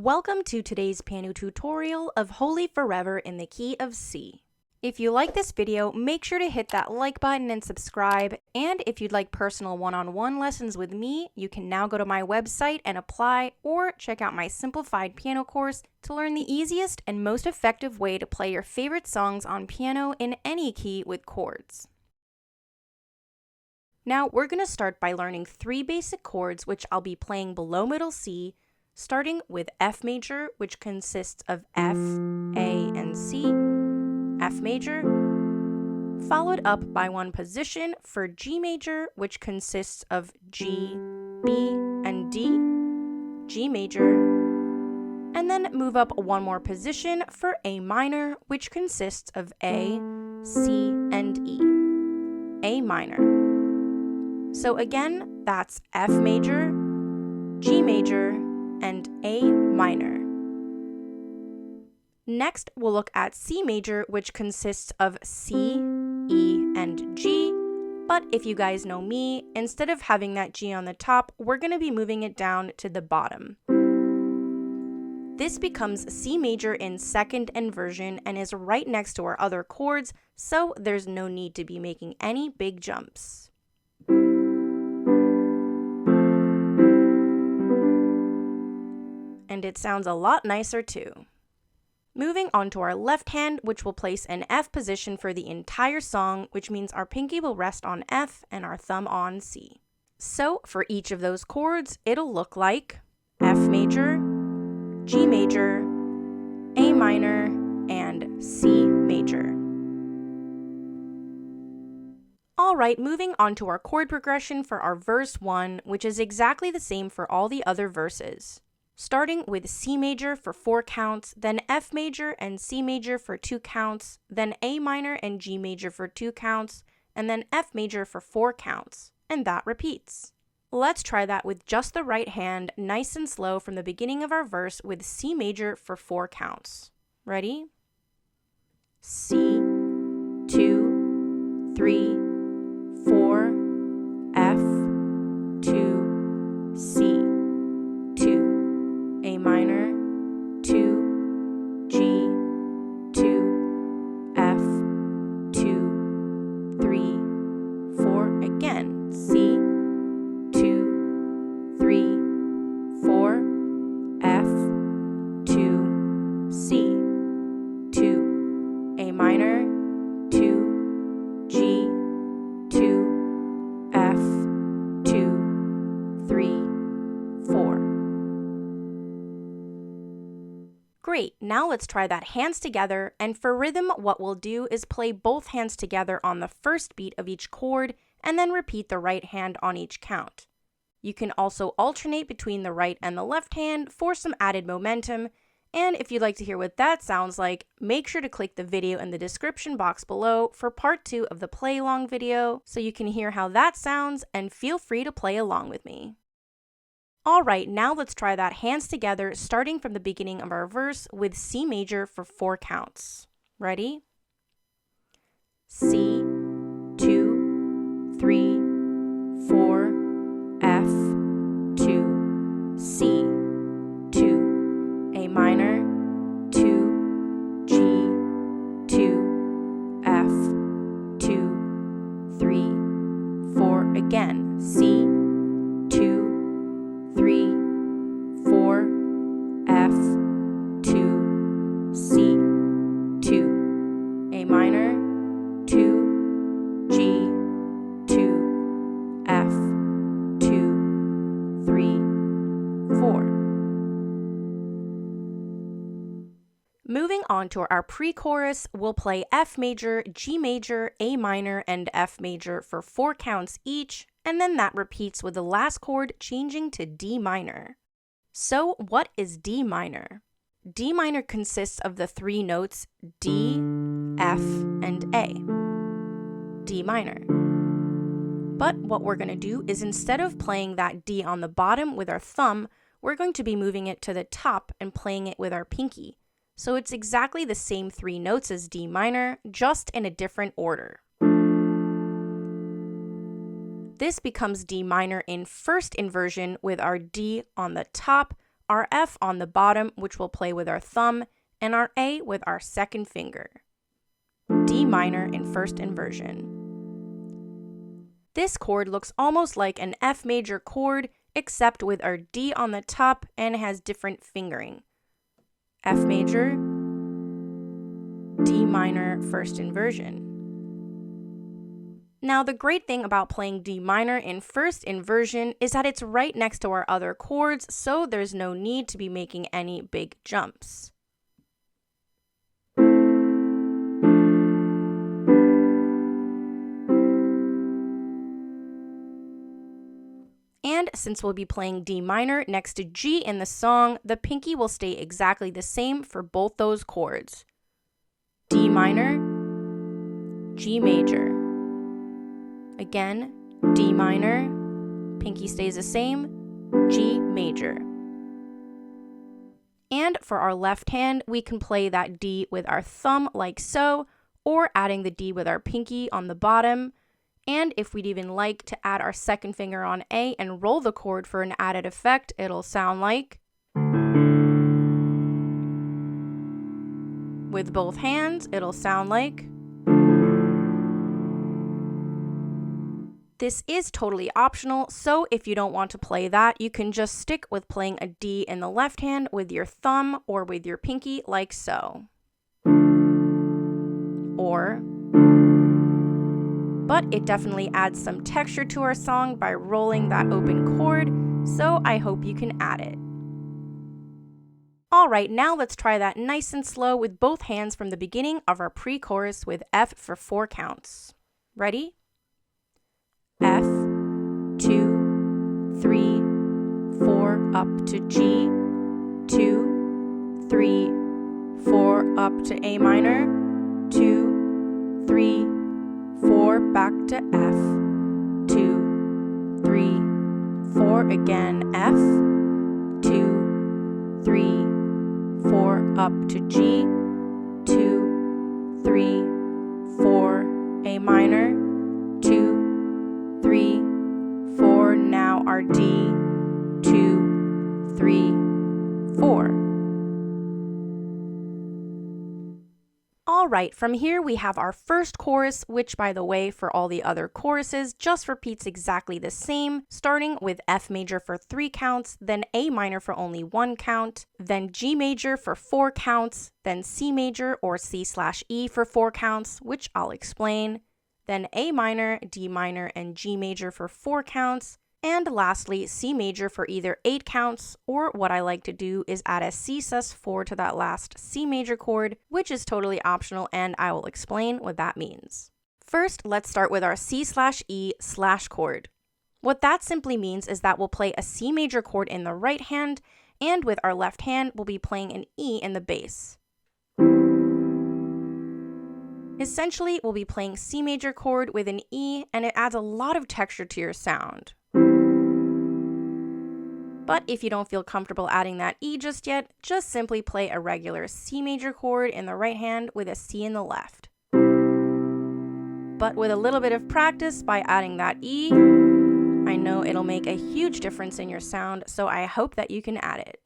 Welcome to today's piano tutorial of Holy Forever in the key of C. If you like this video, make sure to hit that like button and subscribe, and if you'd like personal one-on-one lessons with me, you can now go to my website and apply, or check out my Simplified Piano course to learn the easiest and most effective way to play your favorite songs on piano in any key with chords. Now we're going to start by learning 3 basic chords which I'll be playing below middle C, starting with F major, which consists of F, A, and C, F major, followed up by one position for G major, which consists of G, B, and D, G major, and then move up one more position for A minor, which consists of A, C, and E, A minor. So again, that's F major, G major, and A minor. Next, we'll look at C major, which consists of C, E, and G, but if you guys know me, instead of having that G on the top, we're going to be moving it down to the bottom. This becomes C major in second inversion and is right next to our other chords, so there's no need to be making any big jumps. And it sounds a lot nicer too. Moving on to our left hand, which will place an F position for the entire song, which means our pinky will rest on F and our thumb on C. So for each of those chords, it'll look like F major, G major, A minor, and C major. Alright, moving on to our chord progression for our verse 1, which is exactly the same for all the other verses. Starting with C major for 4 counts, then F major and C major for 2 counts, then A minor and G major for 2 counts, and then F major for 4 counts, and that repeats. Let's try that with just the right hand, nice and slow from the beginning of our verse with C major for 4 counts. Ready? C, 2, 3, 4, F, 2, C, 2. A minor, 2, G, 2, F, 2, 3, 4, again, C, 2, 3, 4, F, 2, C, 2, A minor, 2, G, 2, F, 2, 3, 4. Great, now let's try that hands together, and for rhythm, what we'll do is play both hands together on the first beat of each chord, and then repeat the right hand on each count. You can also alternate between the right and the left hand for some added momentum, and if you'd like to hear what that sounds like, make sure to click the video in the description box below for part 2 of the play along video, so you can hear how that sounds, and feel free to play along with me. Alright, now let's try that hands together, starting from the beginning of our verse with C major for 4 counts. Ready? C, 2, 3, 4, F, 2, C, 2, A minor, 2, G, 2, F, 2, 3, 4, again, C, 3, 4, F, 2, C, 2, A minor, 2, G, 2, F, 2, 3, 4. Moving on to our pre-chorus, we'll play F major, G major, A minor, and F major for 4 counts each, and then that repeats with the last chord changing to D minor. So what is D minor? D minor consists of the 3 notes D, F, and A. D minor. But what we're going to do is instead of playing that D on the bottom with our thumb, we're going to be moving it to the top and playing it with our pinky. So it's exactly the same 3 notes as D minor, just in a different order. This becomes D minor in first inversion with our D on the top, our F on the bottom, which we'll play with our thumb, and our A with our second finger. D minor in first inversion. This chord looks almost like an F major chord, except with our D on the top and has different fingering. F major, D minor, first inversion. Now, the great thing about playing D minor in first inversion is that it's right next to our other chords, so there's no need to be making any big jumps. And since we'll be playing D minor next to G in the song, the pinky will stay exactly the same for both those chords. D minor, G major. Again, D minor, pinky stays the same, G major. And for our left hand, we can play that D with our thumb like so, or adding the D with our pinky on the bottom. And if we'd even like to add our second finger on A and roll the chord for an added effect, it'll sound like. With both hands, it'll sound like. This is totally optional, so if you don't want to play that, you can just stick with playing a D in the left hand with your thumb or with your pinky like so. But it definitely adds some texture to our song by rolling that open chord, so I hope you can add it. Alright, now let's try that nice and slow with both hands from the beginning of our pre-chorus with F for 4 counts. Ready? F, 2, 3, 4, up to G, 2, 3, 4, up to A minor, 2, 3, 4, back to F, 2, 3, 4, again F, 2, 3, 4, up to G, 2, 3, 4, A minor, 2, 3, 4, now our D, 2, 3, 4. Alright, from here we have our first chorus, which by the way, for all the other choruses, just repeats exactly the same, starting with F major for 3 counts, then A minor for only 1 count, then G major for 4 counts, then C major or C/E for 4 counts, which I'll explain, then A minor, D minor, and G major for 4 counts, and lastly, C major for either 8 counts, or what I like to do is add a C sus4 to that last C major chord, which is totally optional, and I will explain what that means. First, let's start with our C/E/chord. What that simply means is that we'll play a C major chord in the right hand, and with our left hand, we'll be playing an E in the bass. Essentially, we'll be playing C major chord with an E, and it adds a lot of texture to your sound. But if you don't feel comfortable adding that E just yet, just simply play a regular C major chord in the right hand with a C in the left. But with a little bit of practice by adding that E, I know it'll make a huge difference in your sound, so I hope that you can add it.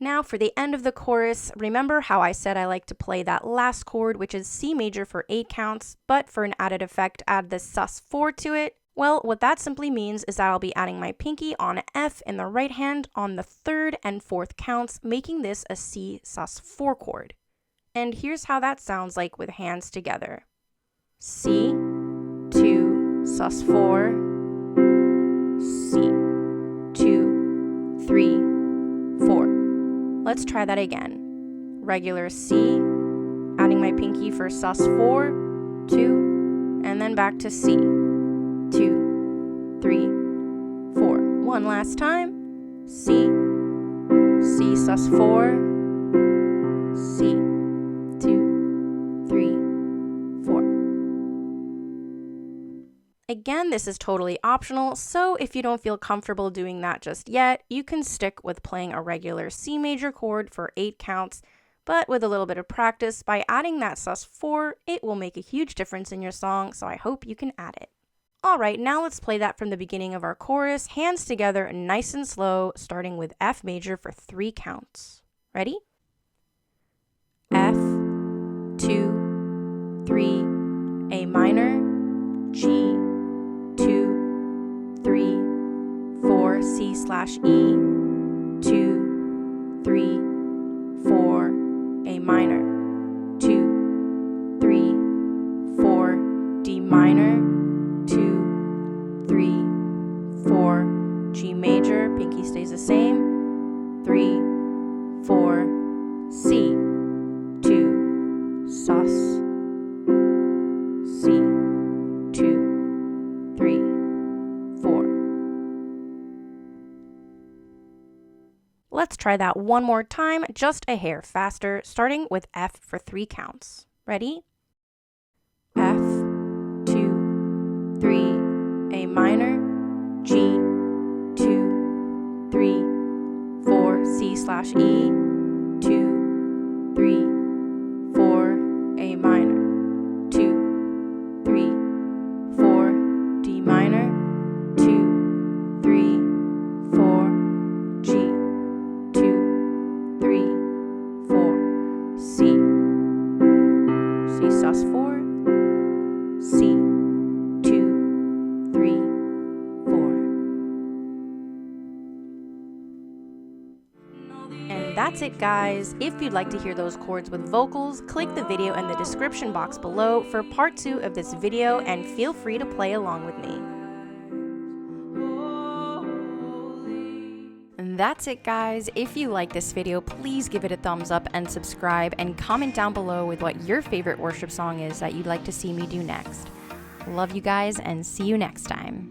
Now for the end of the chorus, remember how I said I like to play that last chord, which is C major for 8 counts, but for an added effect, add the sus4 to it? Well, what that simply means is that I'll be adding my pinky on F in the right hand on the 3rd and 4th counts, making this a C sus4 chord. And here's how that sounds like with hands together. C, 2, sus4, C, 2, 3, 4. Let's try that again. Regular C, adding my pinky for sus4, 2, and then back to C. 2, 3, 4. One last time. C, C sus4, C, 2, 3, 4. Again, this is totally optional, so if you don't feel comfortable doing that just yet, you can stick with playing a regular C major chord for 8 counts, but with a little bit of practice, by adding that sus4, it will make a huge difference in your song, so I hope you can add it. All right, now let's play that from the beginning of our chorus, hands together, nice and slow, starting with F major for 3 counts. Ready? F, 2, 3, A minor, G, 2, 3, 4, C/E, 2, 3, 4, A minor, 2, 3, 4, D minor, 2, 3, 4, G major, pinky stays the same, 3, 4, C, 2, sus, C, 2, 3, 4. Let's try that one more time, just a hair faster, starting with F for 3 counts. Ready? F, 2, 3, A minor, G, 2, 3, 4, C/E, 2, 3, 4, A minor, 2, 3, 4, D minor, 2, 3, 4, G, 2, 3, 4, C, sus4, C, 2, 3, 4. And that's it, guys. If you'd like to hear those chords with vocals, click the video in the description box below for part 2 of this video, and feel free to play along with me. And that's it, guys. If you like this video, please give it a thumbs up and subscribe, and comment down below with what your favorite worship song is that you'd like to see me do next. Love you guys, and see you next time.